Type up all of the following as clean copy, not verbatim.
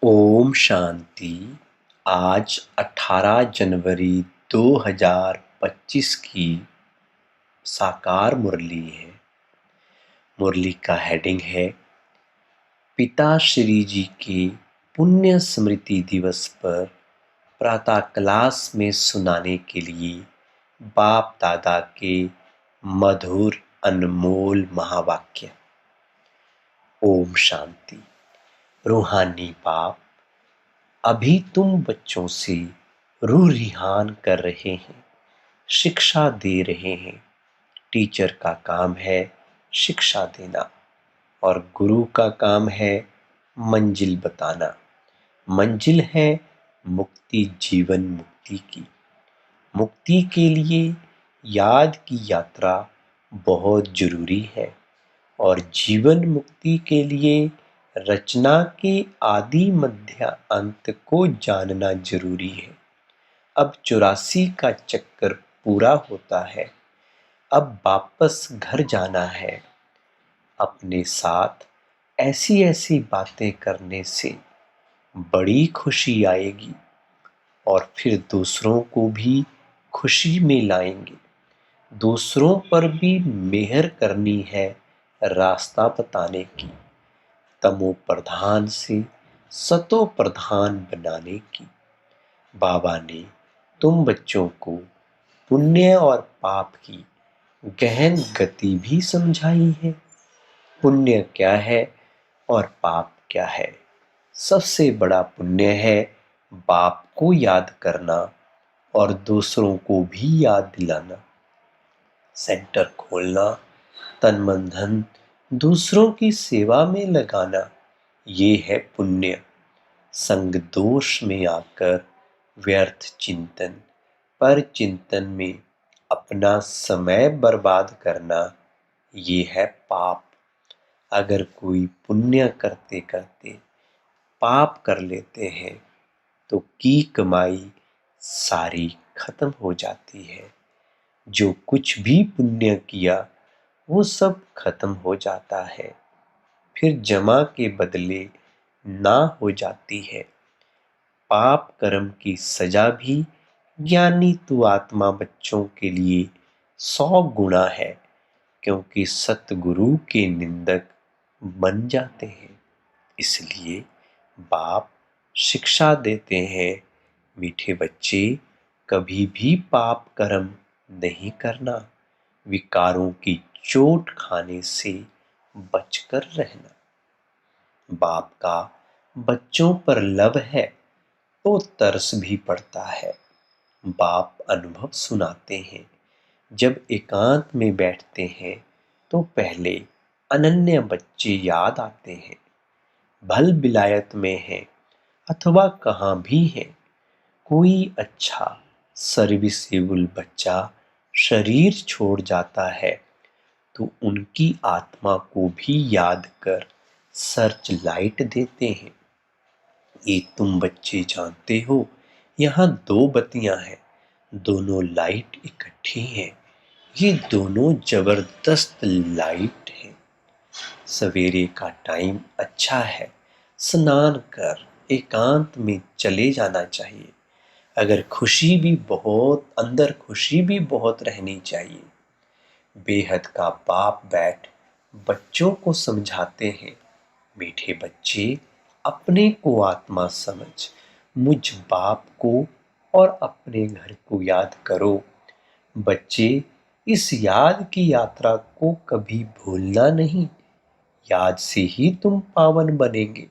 ओम शांति। आज 18 जनवरी 2025 की साकार मुरली है। मुरली का हेडिंग है पिता श्री जी के पुण्य स्मृति दिवस पर प्रातः क्लास में सुनाने के लिए बाप दादा के मधुर अनमोल महावाक्य। ओम शांति। रूहानी बाप, अभी तुम बच्चों से रूह रिहान कर रहे हैं, शिक्षा दे रहे हैं। टीचर का काम है शिक्षा देना और गुरु का काम है मंजिल बताना। मंजिल है मुक्ति, जीवन मुक्ति की। मुक्ति के लिए याद की यात्रा बहुत जरूरी है और जीवन मुक्ति के लिए रचना के आदि मध्य अंत को जानना जरूरी है। अब 84 का चक्कर पूरा होता है। अब वापस घर जाना है। अपने साथ ऐसी ऐसी बातें करने से बड़ी खुशी आएगी और फिर दूसरों को भी खुशी में लाएंगे। दूसरों पर भी मेहर करनी है, रास्ता बताने की। तमो प्रधान से सतो प्रधान बनाने की। बाबा ने तुम बच्चों को पुण्य और पाप की गहन गति भी समझाई है। पुण्य क्या है और पाप क्या है? सबसे बड़ा पुण्य है बाप को याद करना और दूसरों को भी याद दिलाना। सेंटर खोलना, तन मन धन दूसरों की सेवा में लगाना, ये है पुण्य। संग दोष में आकर व्यर्थ चिंतन, पर चिंतन में अपना समय बर्बाद करना, ये है पाप। अगर कोई पुण्य करते करते पाप कर लेते हैं तो की कमाई सारी खत्म हो जाती है। जो कुछ भी पुण्य किया वो सब खत्म हो जाता है, फिर जमा के बदले ना हो जाती है। पाप कर्म की सजा भी ज्ञानी तु आत्मा बच्चों के लिए 100 गुना है, क्योंकि सतगुरु के निंदक बन जाते हैं। इसलिए बाप शिक्षा देते हैं, मीठे बच्चे कभी भी पाप कर्म नहीं करना। विकारों की चोट खाने से बचकर रहना। बाप का बच्चों पर लव है तो तरस भी पड़ता है। बाप अनुभव सुनाते हैं। जब एकांत में बैठते हैं तो पहले अनन्य बच्चे याद आते हैं। भल विलायत में है अथवा कहाँ भी है, कोई अच्छा सर्विसेबल बच्चा शरीर छोड़ जाता है तो उनकी आत्मा को भी याद कर सर्च लाइट देते हैं। ये तुम बच्चे जानते हो, यहाँ 2 बत्तियां हैं, दोनों लाइट इकट्ठी हैं। ये दोनों जबरदस्त लाइट हैं। सवेरे का टाइम अच्छा है, स्नान कर एकांत में चले जाना चाहिए। अगर खुशी भी बहुत, अंदर खुशी भी बहुत रहनी चाहिए। बेहद का बाप बैठ बच्चों को समझाते हैं, मीठे बच्चे अपने को आत्मा समझ, मुझ बाप को और अपने घर को याद करो। बच्चे इस याद की यात्रा को कभी भूलना नहीं। याद से ही तुम पावन बनेंगे।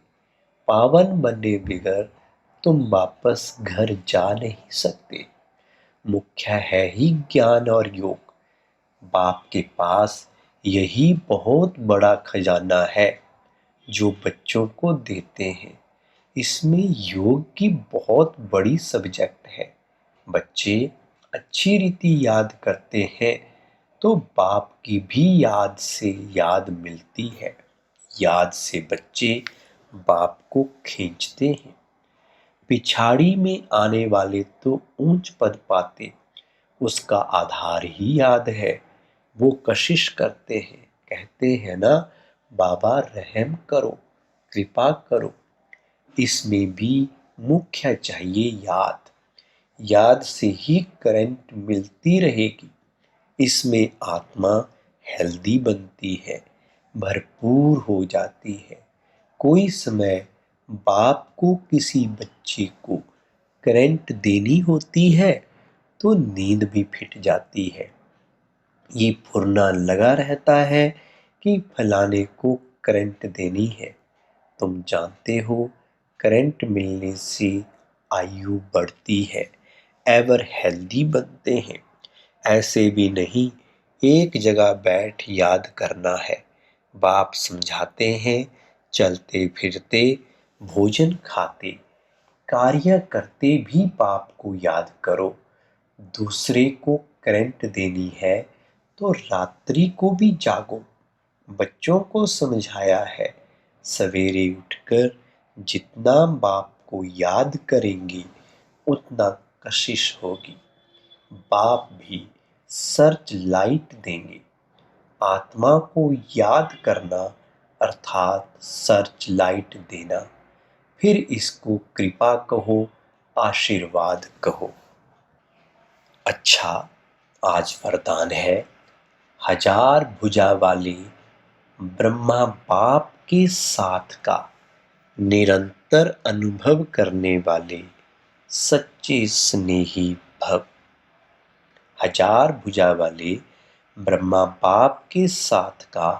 पावन बने बिगर तुम वापस घर जा नहीं सकते। मुख्य है ही ज्ञान और योग। बाप के पास यही बहुत बड़ा खजाना है जो बच्चों को देते हैं। इसमें योग की बहुत बड़ी सब्जेक्ट है। बच्चे अच्छी रीति याद करते हैं तो बाप की भी याद से याद मिलती है। याद से बच्चे बाप को खींचते हैं। पिछाड़ी में आने वाले तो ऊंच पद पाते, उसका आधार ही याद है। वो कशिश करते हैं, कहते हैं ना, बाबा रहम करो, कृपा करो। इसमें भी मुख्य चाहिए याद। याद से ही करंट मिलती रहेगी। इसमें आत्मा हेल्दी बनती है, भरपूर हो जाती है। कोई समय बाप को किसी बच्चे को करंट देनी होती है तो नींद भी फिट जाती है। ये फुरना लगा रहता है कि फलाने को करंट देनी है। तुम जानते हो करंट मिलने से आयु बढ़ती है, एवर हेल्दी बनते हैं। ऐसे भी नहीं एक जगह बैठ याद करना है। बाप समझाते हैं, चलते फिरते, भोजन खाते, कार्य करते भी बाप को याद करो। दूसरे को करंट देनी है तो रात्रि को भी जागो। बच्चों को समझाया है, सवेरे उठकर जितना बाप को याद करेंगे उतना कशिश होगी। बाप भी सर्च लाइट देंगे। आत्मा को याद करना अर्थात सर्च लाइट देना। फिर इसको कृपा कहो, आशीर्वाद कहो। अच्छा, आज वरदान है, 1000 भुजा वाले ब्रह्मा बाप के साथ का निरंतर अनुभव करने वाले सच्चे स्नेही भव। 1000 भुजा वाले ब्रह्मा बाप के साथ का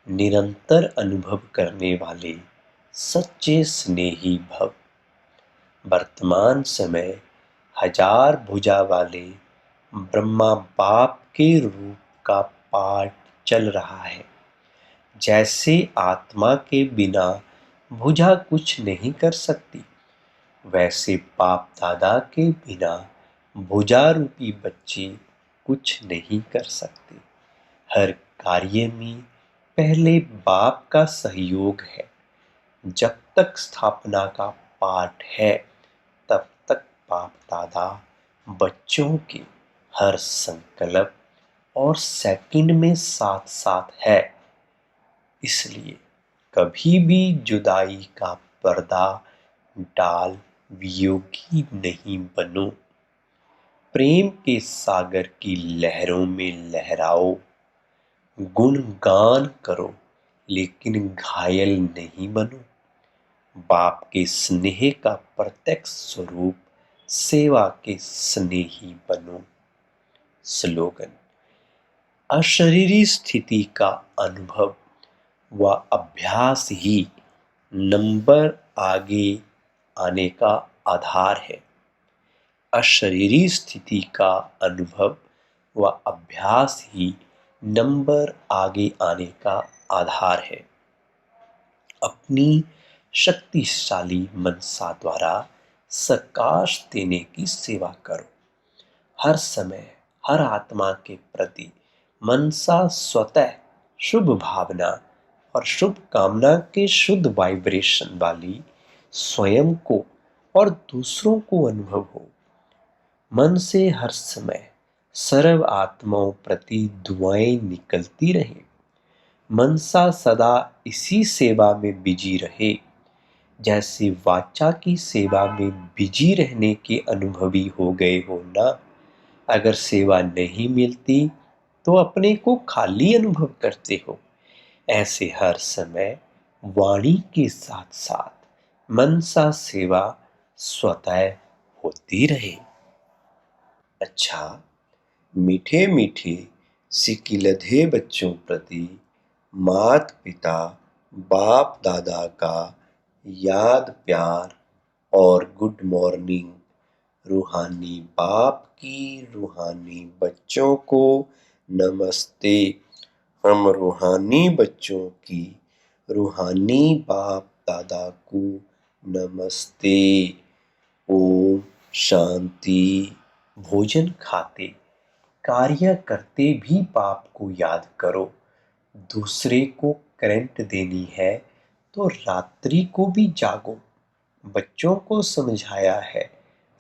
निरंतर अनुभव करने वाले सच्चे स्नेही भव। वर्तमान समय 1000 भुजा वाले ब्रह्मा बाप के रूप का पाठ चल रहा है। जैसे आत्मा के बिना भुजा कुछ नहीं कर सकती, वैसे बाप दादा के बिना भुजा रूपी बच्चे कुछ नहीं कर सकते। हर कार्य में पहले बाप का सहयोग है। जब तक स्थापना का पाठ है तब तक बाप दादा बच्चों के हर संकल्प और सेकंड में साथ साथ है। इसलिए कभी भी जुदाई का पर्दा डाल वियोगी नहीं बनो। प्रेम के सागर की लहरों में लहराओ। गुणगान करो लेकिन घायल नहीं बनो। बाप के स्नेह का प्रत्यक्ष स्वरूप सेवा के स्नेही बनो। स्लोगन, अशरीरी स्थिति का अनुभव व अभ्यास ही नंबर आगे आने का आधार है। अशरीरी स्थिति का अनुभव व अभ्यास ही नंबर आगे आने का आधार है। अपनी शक्तिशाली मनसा द्वारा सकाश देने की सेवा करो। हर समय हर आत्मा के प्रति मनसा स्वतः शुभ भावना और शुभ कामना के शुद्ध वाइब्रेशन वाली स्वयं को और दूसरों को अनुभव हो। मन से हर समय सर्व आत्माओं प्रति दुआएं निकलती रहें। मनसा सदा इसी सेवा में बिजी रहे। जैसे वाचा की सेवा में बिजी रहने के अनुभवी हो गए हो ना। अगर सेवा नहीं मिलती तो अपने को खाली अनुभव करते हो। ऐसे हर समय वाणी के साथ साथ मनसा सेवा स्वतः होती रहे। अच्छा, मीठे मीठे सिकिलधे बच्चों प्रति मात पिता बाप दादा का याद प्यार और गुड मॉर्निंग। रूहानी बाप की रूहानी बच्चों को नमस्ते। हम रूहानी बच्चों की रूहानी बाप दादा को नमस्ते। ओम शांति। भोजन खाते कार्य करते भी बाप को याद करो। दूसरे को करंट देनी है तो रात्रि को भी जागो। बच्चों को समझाया है,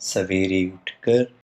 सवेरे उठकर